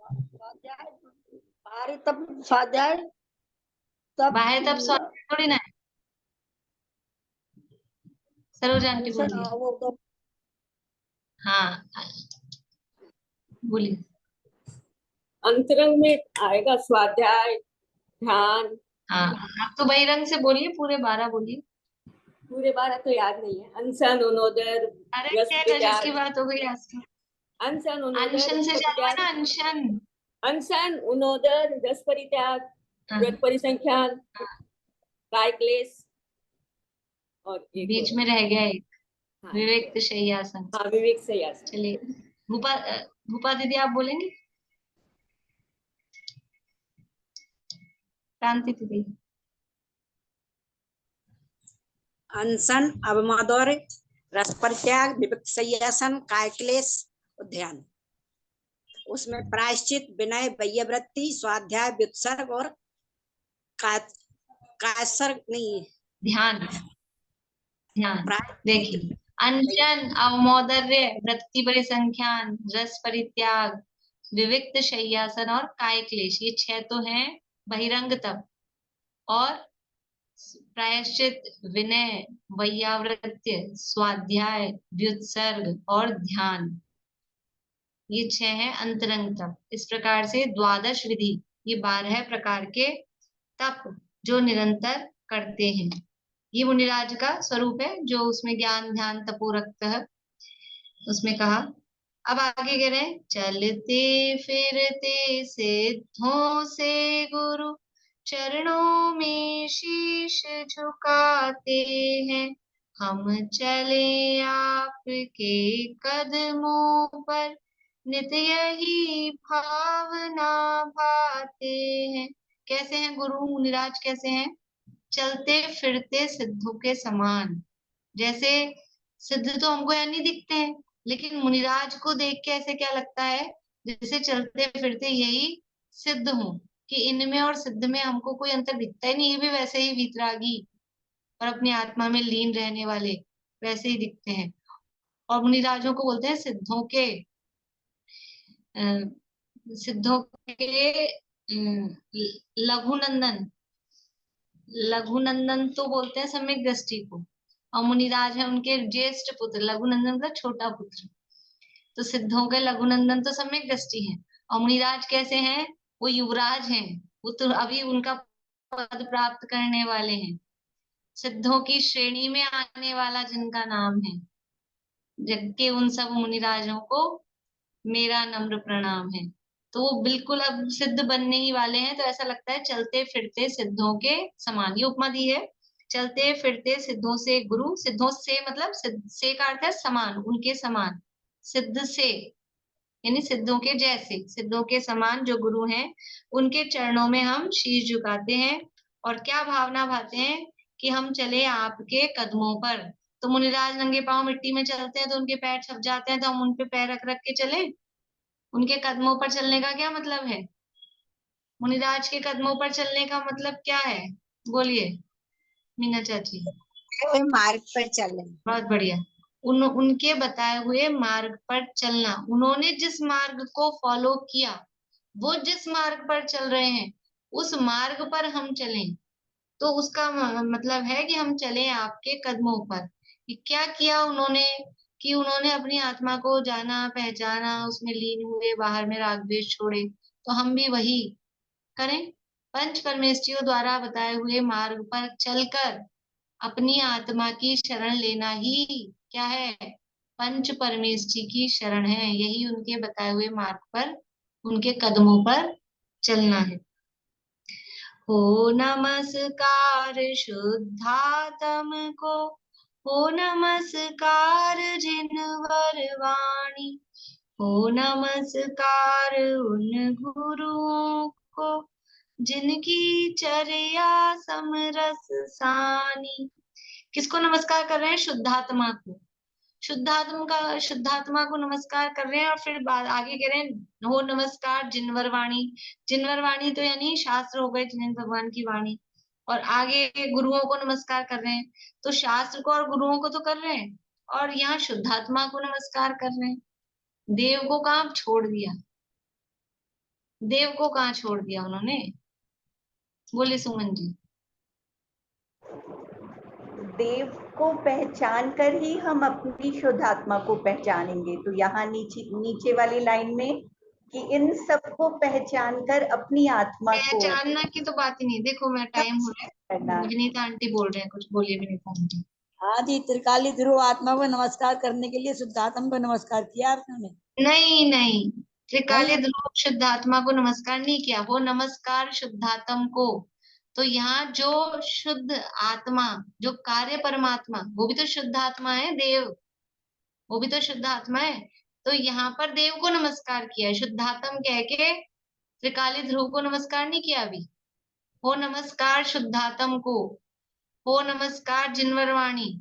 स्वाध्याय, बाहरी तप स्वाध्याय, तब बाह्य तप स्वाध्याय थोड़ी ना है। सरोज आंटी बोलिए। वो तो हाँ बोलिए। अंतरंग में आएगा स्वाध्याय, ध्यान। हाँ आप तो बहिरंग से बोलिए, पूरे 12 बोलिए। पूरे 12 तो याद नहीं है। अनशन, उनोदर, अरे क्या गजब की बात हो गई आज की। अनशन, उनोदर, अनशन से चालू है ना, अनशन। अनशन, उनोदर, रस परित्याग, हाँ, व्रत परिसंख्यान, हाँ, काय क्लेश और एक बीच और। में रह गया एक, हाँ, विवेक शय्यासन। हाँ विवेक से आसन। चलिए भूपा दीदी आप बोलेंगे? क्रांति दीदी। अनशन, अवमोदर, रस परित्याग, विविक्त संयासन, काय क्लेश और ध्यान। उसमें प्रायश्चित, विनय, वैयवृत्ति, स्वाध्याय, व्युत्सर्ग और कायसर्ग नहीं, ध्यान, ध्यान। प्रायश्चित, देखिए, अनशन, अवमौदर्य, वृत्ति परिसंख्यान, रस परित्याग, विविक्त शय्यासन और काय क्लेश, ये 6 तो हैं बहिरंग तप। और प्रायश्चित, विनय, वैयावृत्य, स्वाध्याय, व्युत्सर्ग और ध्यान, ये 6 है अंतरंग तप। इस प्रकार से द्वादश विधि, ये 12 प्रकार के तप जो निरंतर करते हैं। ये मुनिराज का स्वरूप है जो उसमें ज्ञान ध्यान तपो रक्त है उसमें कहा। अब आगे कह रहे हैं, चलते फिरते सिद्धों से गुरु चरणों में शीश झुकाते हैं। हम चले आपके कदमों पर, नित्य यही भावना भाते हैं। कैसे हैं गुरु मुनिराज, कैसे हैं? चलते फिरते सिद्धों के समान। जैसे सिद्ध तो हमको यहाँ नहीं दिखते हैं, लेकिन मुनिराज को देख के ऐसे क्या लगता है, जैसे चलते फिरते यही सिद्ध हो, कि इनमें और सिद्ध में हमको कोई अंतर दिखता ही नहीं। ये भी वैसे ही वीतरागी और अपनी आत्मा में लीन रहने वाले वैसे ही दिखते हैं। और मुनिराजों को बोलते हैं सिद्धों के सिद्धों के लघुनंदन। लघुनंदन तो बोलते हैं सम्यक दृष्टि को, और मुनिराज है उनके ज्येष्ठ पुत्र। लघुनंदन का छोटा पुत्र। तो सिद्धों के लघुनंदन तो सम्यक दृष्टि है, और मुनिराज कैसे हैं? वो युवराज हैं, वो तो अभी उनका पद प्राप्त करने वाले हैं। सिद्धों की श्रेणी में आने वाला जिनका नाम है, जबकि उन सब मुनिराजों को मेरा नम्र प्रणाम है। तो वो बिल्कुल अब सिद्ध बनने ही वाले हैं, तो ऐसा लगता है चलते फिरते सिद्धों के समान। ये उपमा दी है, चलते फिरते सिद्धों से गुरु। सिद्धों से मतलब से का अर्थ है समान, उनके समान। सिद्ध से यानी सिद्धों के जैसे, सिद्धों के समान जो गुरु हैं उनके चरणों में हम शीश झुकाते हैं और क्या भावना भाते हैं कि हम चले आपके कदमों पर। तो मुनिराज नंगे पांव मिट्टी में चलते हैं तो उनके पैर छप जाते हैं, तो हम उन पे पैर रख रख के चले। उनके कदमों पर चलने का क्या मतलब है? मुनिराज के कदमों पर चलने का मतलब क्या है? बोलिए मीना चाची। मार्ग पर चले। बहुत बढ़िया। उनके बताए हुए मार्ग पर चलना, उन्होंने जिस मार्ग को फॉलो किया, वो जिस मार्ग पर चल रहे हैं उस मार्ग पर हम चलें। तो उसका मतलब है कि हम चले आपके कदमों पर। कि क्या किया उन्होंने? कि उन्होंने अपनी आत्मा को जाना, पहचाना, उसमें लीन हुए, बाहर में राग द्वेष छोड़े। तो हम भी वही करें। पंच परमेष्ठियों द्वारा बताए हुए मार्ग पर चलकर अपनी आत्मा की शरण लेना ही क्या है? पंच परमेष्ठी की शरण है। यही उनके बताए हुए मार्ग पर, उनके कदमों पर चलना है। हो नमस्कार शुद्धात्म को, हो नमस्कार जिनवर वाणी, हो नमस्कार उन गुरुओं को जिनकी चर्या समरस सानी। किसको नमस्कार कर रहे हैं? शुद्धात्मा को। शुद्धात्मा को नमस्कार कर रहे हैं और फिर आगे कह रहे हैं हो नमस्कार जिनवर वाणी। जिनवर वाणी तो यानी शास्त्र हो गए, जिनेन्द्र भगवान की वाणी। और आगे गुरुओं को नमस्कार कर रहे हैं, तो शास्त्र को और गुरुओं को तो कर रहे हैं, और यहाँ शुद्धात्मा को नमस्कार कर रहे हैं। देव को कहाँ छोड़ दिया? देव को कहाँ छोड़ दिया उन्होंने? बोले सुमन जी। देव को पहचान कर ही हम अपनी शुद्ध आत्मा को पहचानेंगे। तो यहाँ नीचे नीचे वाली लाइन में कि इन सबको पहचान कर अपनी आत्मा को पहचानना की तो बात ही नहीं। देखो मैं टाइम हो रहा है, करना। विनीता आंटी बोल रहे हैं कुछ, बोलिए विनीता आंटी। हाँ जी, त्रिकाली ध्रुव आत्मा को नमस्कार करने के लिए शुद्धात्मा को नमस्कार किया आपने? नहीं नहीं, त्रिकाली नहीं। ध्रुव शुद्धात्मा को नमस्कार नहीं किया, वो नमस्कार शुद्धात्म को। तो यहाँ जो शुद्ध आत्मा, जो कार्य परमात्मा, वो भी तो शुद्ध आत्मा है। देव वो भी तो शुद्ध आत्मा है। तो यहाँ पर देव को नमस्कार किया है, शुद्धात्म कह के त्रिकाली ध्रुव को नमस्कार नहीं किया अभी। हो नमस्कार शुद्धात्म को, हो नमस्कार जिनवरवाणी।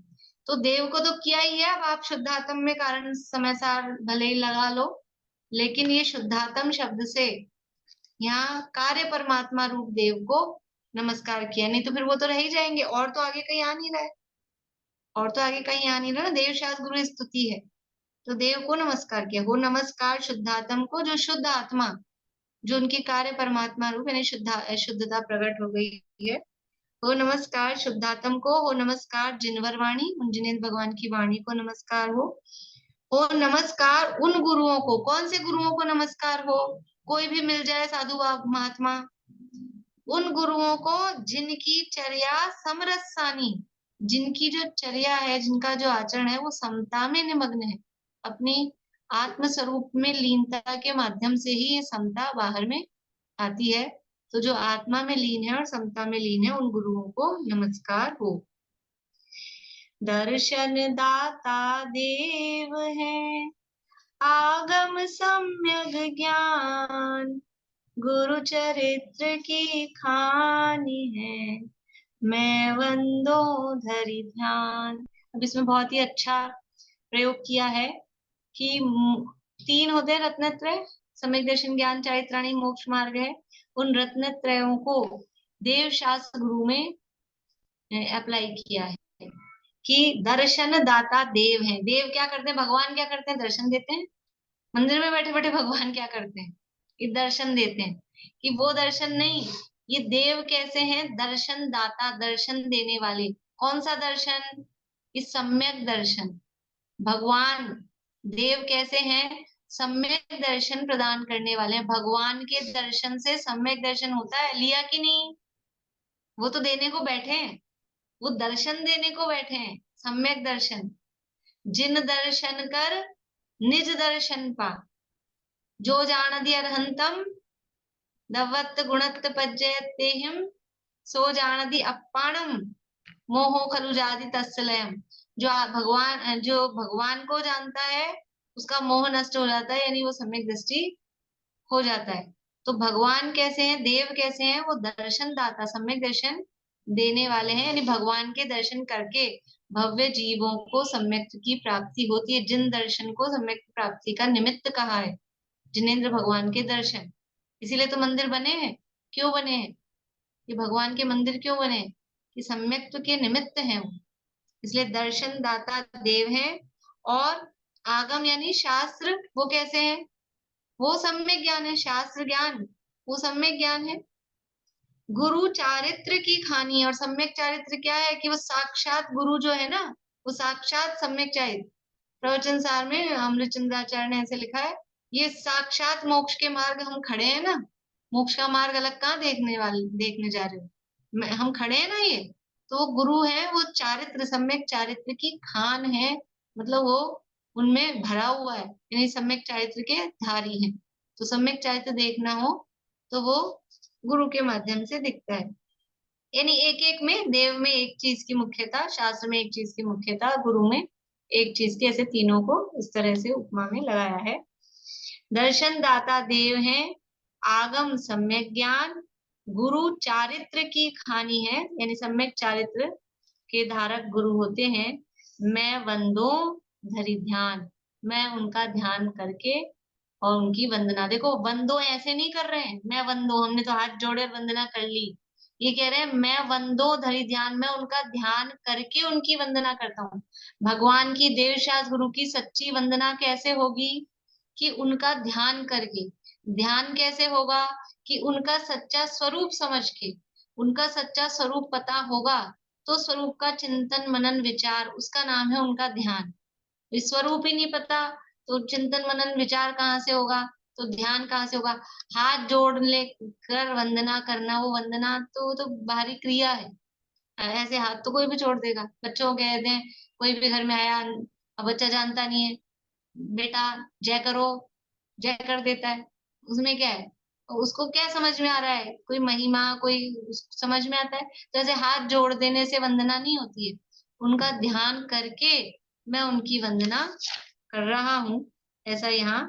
तो देव को तो किया ही है। अब आप शुद्धात्म में कारण समय सार भले ही लगा लो, लेकिन ये शुद्धात्म शब्द से यहाँ कार्य परमात्मा रूप देव को नमस्कार किया। नहीं तो फिर वो तो रह ही जाएंगे, और तो आगे कहीं आ नहीं रहा है, और तो आगे कहीं आ नहीं रहा ना। देव शास्त्र गुरु स्तुति है, तो देव को नमस्कार किया। हो नमस्कार शुद्धात्म को, जो शुद्ध आत्मा, जो उनकी कार्य परमात्मा रूप यानी शुद्धता प्रकट हो गई है। हो नमस्कार शुद्धात्म को, हो नमस्कार जिनवर वाणी, उन जिनेन्द्र भगवान की वाणी को नमस्कार हो नमस्कार उन गुरुओं को। कौन से गुरुओं को नमस्कार हो? कोई भी मिल जाए, साधु महात्मा, उन गुरुओं को जिनकी चर्या समरसानी, जिनकी जो चर्या है, जिनका जो आचरण है वो समता में निमग्न है। अपनी आत्म स्वरूप में लीनता के माध्यम से ही ये समता बाहर में आती है। तो जो आत्मा में लीन है और समता में लीन है, उन गुरुओं को नमस्कार हो। दर्शन दाता देव है, आगम सम्यक ज्ञान, गुरु चरित्र की खानी है, मैं वंदो धरि ध्यान। अब इसमें बहुत ही अच्छा प्रयोग किया है कि 3 होते हैं रत्नत्रय, सम्यक दर्शन, ज्ञान, चारित्राणी, मोक्ष मार्ग है। उन रत्नत्रयों को देव शास्त्र गुरु में अप्लाई किया है कि दर्शन दाता देव हैं। देव क्या करते हैं? भगवान क्या करते हैं? दर्शन देते हैं। मंदिर में बैठे बैठे भगवान क्या करते हैं? ये दर्शन देते हैं। कि वो दर्शन नहीं, ये देव कैसे हैं? दर्शन दाता, दर्शन देने वाले। कौन सा दर्शन? इस सम्यक दर्शन। भगवान देव कैसे हैं? सम्यक दर्शन प्रदान करने वाले हैं। भगवान के दर्शन से सम्यक दर्शन होता है, लिया कि नहीं? वो तो देने को बैठे हैं, वो दर्शन देने को बैठे हैं। सम्यक दर्शन, जिन दर्शन कर निज दर्शन पा, जो जानति अरहंतम दवत्त गुणत्त पज्जयतेहम, सो जानति अप्पाणम मोहो खलु जाति तत्सलयम। जो भगवान को जानता है उसका मोह नष्ट हो जाता है, यानी वो सम्यक दृष्टि हो जाता है। तो भगवान कैसे हैं, देव कैसे हैं, वो दर्शन दाता, सम्यक दर्शन देने वाले हैं, यानी भगवान के दर्शन करके भव्य जीवों को सम्यक की प्राप्ति होती है। जिन दर्शन को सम्यक प्राप्ति का निमित्त कहा है, जिनेंद्र भगवान के दर्शन, इसीलिए तो मंदिर बने हैं। क्यों बने हैं, ये भगवान के मंदिर क्यों बने हैं, कि सम्यक्त्व के निमित्त हैं वो, इसलिए दर्शन दाता देव हैं। और आगम यानी शास्त्र, वो कैसे हैं, वो सम्यक ज्ञान है, शास्त्र ज्ञान वो सम्यक ज्ञान है। गुरु चारित्र की खानी, और सम्यक चारित्र क्या है, कि वो साक्षात गुरु जो है ना, वो साक्षात सम्यक चारित्र। प्रवचन सार में अमृतचंद्राचार्य ने ऐसे लिखा है, ये साक्षात मोक्ष के मार्ग हम खड़े हैं ना, मोक्ष का मार्ग अलग कहाँ देखने जा रहे हो, हम खड़े हैं ना, ये तो वो गुरु है, वो चारित्र, सम्यक चारित्र की खान है, मतलब वो उनमें भरा हुआ है, यानी सम्यक चारित्र के धारी हैं। तो सम्यक चारित्र देखना हो तो वो गुरु के माध्यम से दिखता है, यानी एक एक में, देव में एक चीज की मुख्यता, शास्त्र में एक चीज की मुख्यता, गुरु में एक चीज की, ऐसे तीनों को इस तरह से उपमा में लगाया है। दर्शन दाता देव हैं, आगम सम्यक ज्ञान, गुरु चारित्र की खानी है, यानी सम्यक चारित्र के धारक गुरु होते हैं। मैं वंदो धरि ध्यान, मैं उनका ध्यान करके और उनकी वंदना, देखो वंदो ऐसे नहीं कर रहे हैं, मैं वंदो हमने तो हाथ जोड़े और वंदना कर ली, ये कह रहे हैं मैं वंदो धरि ध्यान, मैं उनका ध्यान करके उनकी वंदना करता हूँ। भगवान की, देव शास्त्र गुरु की सच्ची वंदना कैसे होगी, कि उनका ध्यान करके। ध्यान कैसे होगा, कि उनका सच्चा स्वरूप समझ के, उनका सच्चा स्वरूप पता होगा, तो स्वरूप का चिंतन मनन विचार, उसका नाम है उनका ध्यान। स्वरूप ही नहीं पता तो चिंतन मनन विचार कहाँ से होगा, तो ध्यान कहाँ से होगा। हाथ जोड़ ले कर वंदना करना, वो वंदना तो बाहरी क्रिया है, ऐसे हाथ तो कोई भी छोड़ देगा। बच्चों को कहते हैं, कोई भी घर में आया, अब बच्चा जानता नहीं है, बेटा जय करो, जय कर देता है, उसमें क्या है, उसको क्या समझ में आ रहा है, कोई महिमा, कोई समझ में आता है। तो ऐसे हाथ जोड़ देने से वंदना नहीं होती है, उनका ध्यान करके मैं उनकी वंदना कर रहा हूँ, ऐसा यहाँ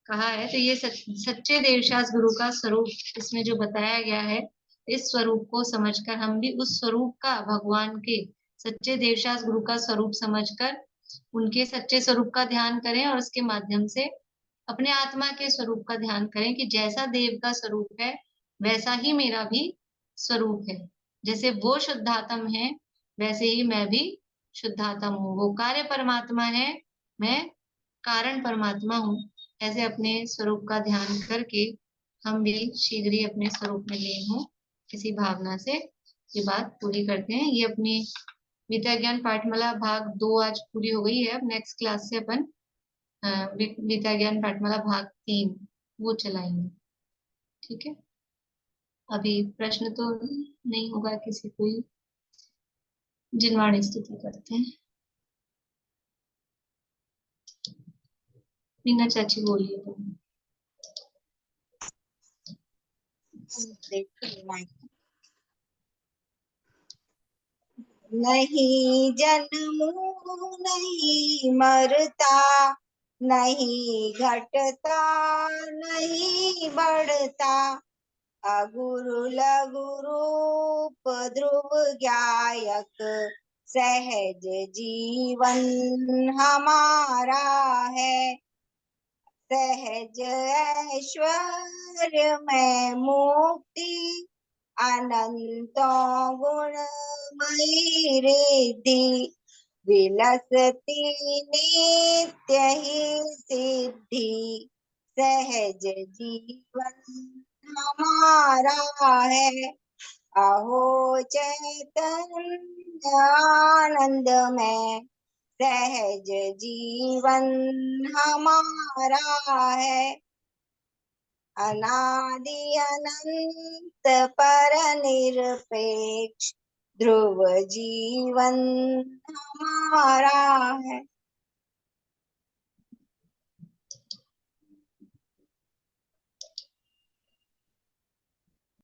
कहा है। तो ये सच्चे देवशास गुरु का स्वरूप इसमें जो बताया गया है, इस स्वरूप को समझकर हम भी उस स्वरूप का, भगवान के सच्चे देवशास गुरु का स्वरूप समझकर उनके सच्चे स्वरूप का ध्यान करें, और उसके माध्यम से अपने आत्मा के स्वरूप का ध्यान करें, कि जैसा देव का स्वरूप है वैसा ही मेरा भी स्वरूप है, जैसे वो शुद्धात्म है वैसे ही मैं भी शुद्धात्म हूँ। वो कार्य परमात्मा है, मैं कारण परमात्मा हूँ। ऐसे अपने स्वरूप का ध्यान करके हम भी शीघ्र ही अपने स्वरूप में लीन हो, किसी भावना से ये बात पूरी करते हैं। ये अपनी विद्या ज्ञान पाठमाला भाग 2 आज पूरी हो गई है। अब नेक्स्ट क्लास से अपन विद्या ज्ञान पाठमाला भाग 3 वो चलाएंगे, ठीक है। अभी प्रश्न तो नहीं होगा किसी कोई, जिनवाणी स्तुति करते हैं। मीना चाची बोलिए तो। नहीं जन्मू नहीं मरता, नहीं घटता नहीं बढ़ता, अगुरु लघु रूप ध्रुव गायक, सहज जीवन हमारा है, सहज ऐश्वर्य में मुक्ति, अनंतों गुणमयी रिद्धि, विलसती नित्य ही सिद्धि, सहज जीवन हमारा है, अहो चैतन्य आनंद में, सहज जीवन हमारा है, अनादि अनंत पर निरपेक्ष ध्रुव जीवन हमारा है।